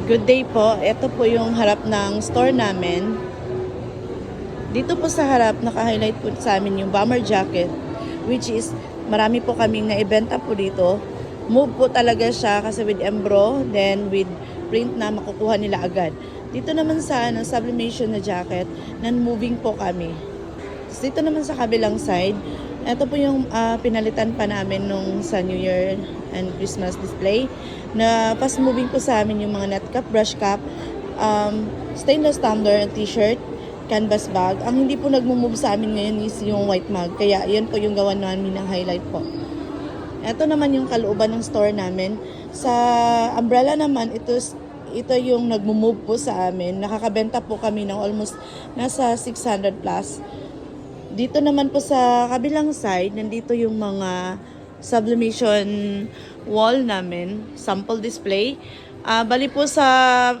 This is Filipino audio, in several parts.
Good day po. Ito po yung harap ng store namin. Dito po sa harap, naka-highlight po sa amin yung bomber jacket, which is marami po kaming naibenta po dito. Move po talaga siya kasi with embro, then with print na makukuha nila agad. Dito naman sa sublimation na jacket, non-moving po kami. Dito naman sa kabilang side, ito po yung pinalitan pa namin nung sa New Year and Christmas display na fast moving po sa amin yung mga net cap, brush cap, stainless tumbler, t-shirt, canvas bag. Ang hindi po nagmo-move sa amin ngayon is yung white mug. Kaya yun po yung gawa namin ng highlight po. Ito naman yung kalooban ng store namin. Sa umbrella naman, ito yung nagmo-move po sa amin. Nakakabenta po kami ng almost nasa 600 plus. Dito naman po sa kabilang side, nandito yung mga sublimation wall namin, sample display. Bali po sa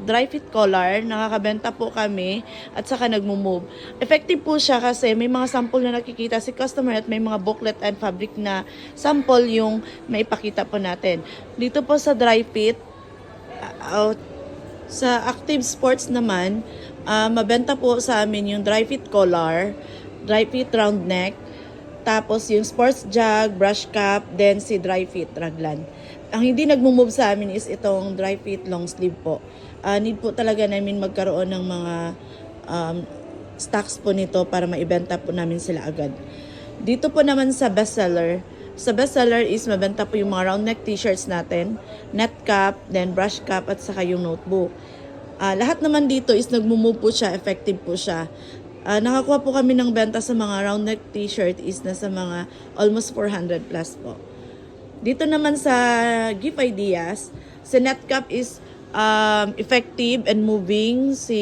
dry fit collar, nakakabenta po kami at saka nagmo-move. Effective po siya kasi may mga sample na nakikita si customer at may mga booklet and fabric na sample yung maipakita po natin. Dito po sa dry fit, sa active sports naman, mabenta po sa amin yung dry fit collar, dry fit round neck, tapos yung sports jug, brush cap, then si dry fit raglan. Ang hindi nagmo-move sa amin is itong dry fit long sleeve po. Need po talaga namin magkaroon ng mga stocks po nito para maibenta po namin sila agad. Dito po naman sa bestseller, sa bestseller is mabenta po yung mga round neck t-shirts natin, net cap, then brush cap at saka yung notebook. Lahat naman dito is nagmo-move po siya, effective po siya. Nakakuha po kami ng benta sa mga round neck t-shirt is nasa mga almost 400 plus po. Dito naman sa gift ideas, si net cap is effective and moving. Si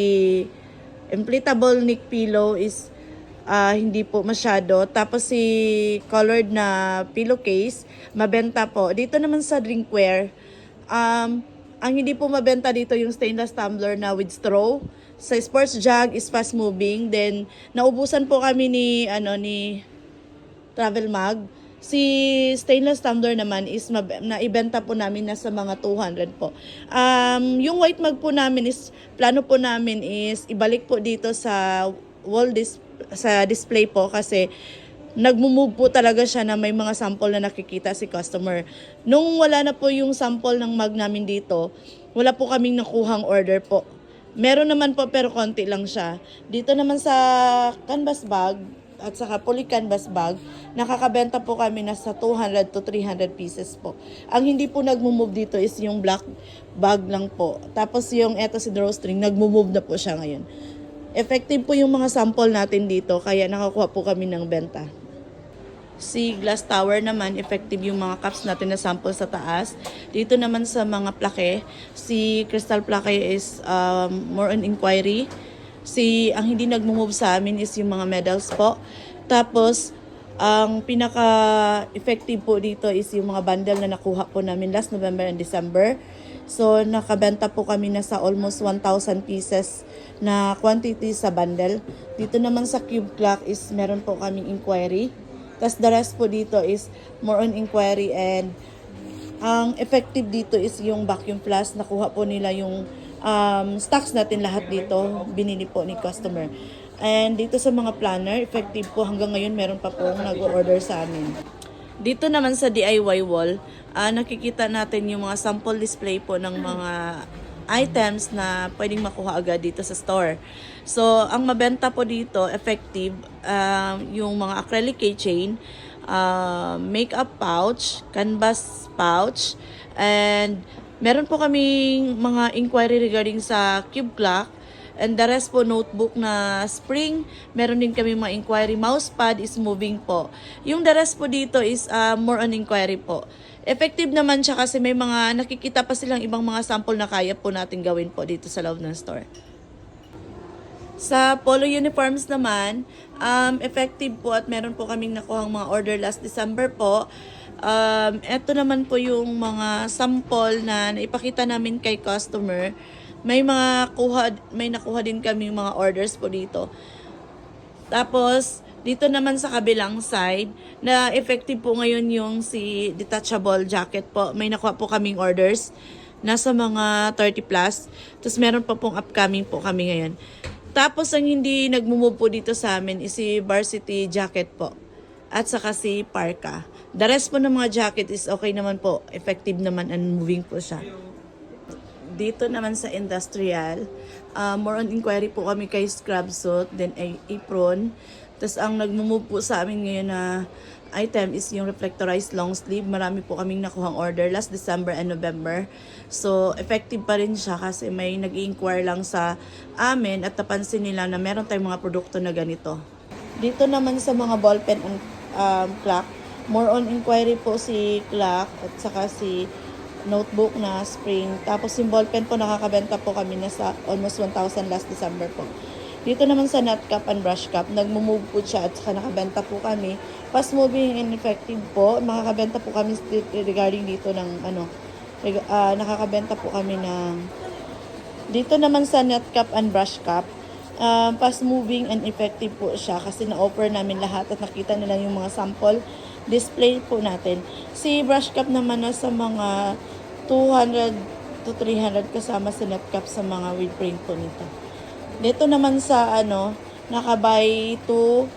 inflatable neck pillow is hindi po masyado. Tapos si colored na pillowcase, mabenta po. Dito naman sa drinkware, ang hindi po mabenta dito yung stainless tumbler na with straw. Sa sports jug is fast moving. Then naubusan po kami ni travel mug. Si stainless tumbler naman is naibenta po namin nasa mga 200 po. Yung white mug po namin is plano po namin is ibalik po dito sa wall sa display po kasi nagmo-move po talaga siya na may mga sample na nakikita si customer. Nung wala na po yung sample ng mug namin dito, wala po kaming nakuhang order po. Meron naman po pero konti lang siya. Dito naman sa canvas bag at saka poly canvas bag, nakakabenta po kami nasa 200 to 300 pieces po. Ang hindi po nagmo-move dito is yung black bag lang po. Tapos yung eto si drawstring, nagmo-move na po siya ngayon. Effective po yung mga sample natin dito kaya nakakuha po kami ng benta. Si glass tower naman, effective yung mga cups natin na sample sa taas. Dito naman sa mga plaque, si crystal plaque is more on inquiry. Ang hindi nagmo-move sa amin is yung mga medals po. Tapos, ang pinaka-effective po dito is yung mga bundle na nakuha po namin last November and December. So, nakabenta po kami na sa almost 1,000 pieces na quantity sa bundle. Dito naman sa cube clock is meron po kaming inquiry. Tapos the rest po dito is more on inquiry and ang effective dito is yung vacuum flask. Nakuha po nila yung stocks natin lahat dito. Binili po ni customer. And dito sa mga planner, effective po hanggang ngayon meron pa pong nag-order sa amin. Dito naman sa DIY wall, nakikita natin yung mga sample display po ng mga items na pwedeng makuha agad dito sa store. So, ang mabenta po dito, effective, yung mga acrylic keychain, makeup pouch, canvas pouch, and meron po kaming mga inquiry regarding sa cube clock, and the rest po notebook na spring. Meron din kami mga inquiry. Mouse pad is moving po. Yung the rest po dito is more on inquiry po. Effective naman siya kasi may mga nakikita pa silang ibang mga sample na kaya po natin gawin po dito sa loob ng store. Sa polo uniforms naman, effective po at meron po kaming nakuhang mga order last December po. Ito naman po yung mga sample na naipakita namin kay customer. May nakuha din kami mga orders po dito. Tapos, dito naman sa kabilang side, na effective po ngayon yung si detachable jacket po. May nakuha po kaming orders. Nasa mga 30 plus. Tapos meron pa pong upcoming po kami ngayon. Tapos ang hindi nagmumove po dito sa amin is si varsity jacket po. At saka si parka. The rest po ng mga jacket is okay naman po. Effective naman and moving po siya. Dito naman sa industrial, more on inquiry po kami kay scrub suit, then apron. Tapos ang nagmumove po sa amin ngayon na item is yung reflectorized long sleeve. Marami po kaming nakuhang order last December and November. So, effective pa rin siya kasi may nag-inquire lang sa amin at napansin nila na meron tayong mga produkto na ganito. Dito naman sa mga ballpen and clock, more on inquiry po si clock at saka si notebook na spring. Tapos yung ballpen po nakakabenta po kami na sa almost 1,000 last December po. Dito naman sa nut cap and brush cap, nagmo-move po siya at saka nakabenta po kami. Fast moving and effective po, makakabenta po kami regarding dito ng nakakabenta po kami ng dito naman sa nut cap and brush cap. Fast moving and effective po siya kasi na-offer namin lahat at nakita nila yung mga sample display po natin. Si brush cap naman na sa mga 200 to 300 kasama sa nut cap sa mga with print po nito. Dito naman sa naka-buy 2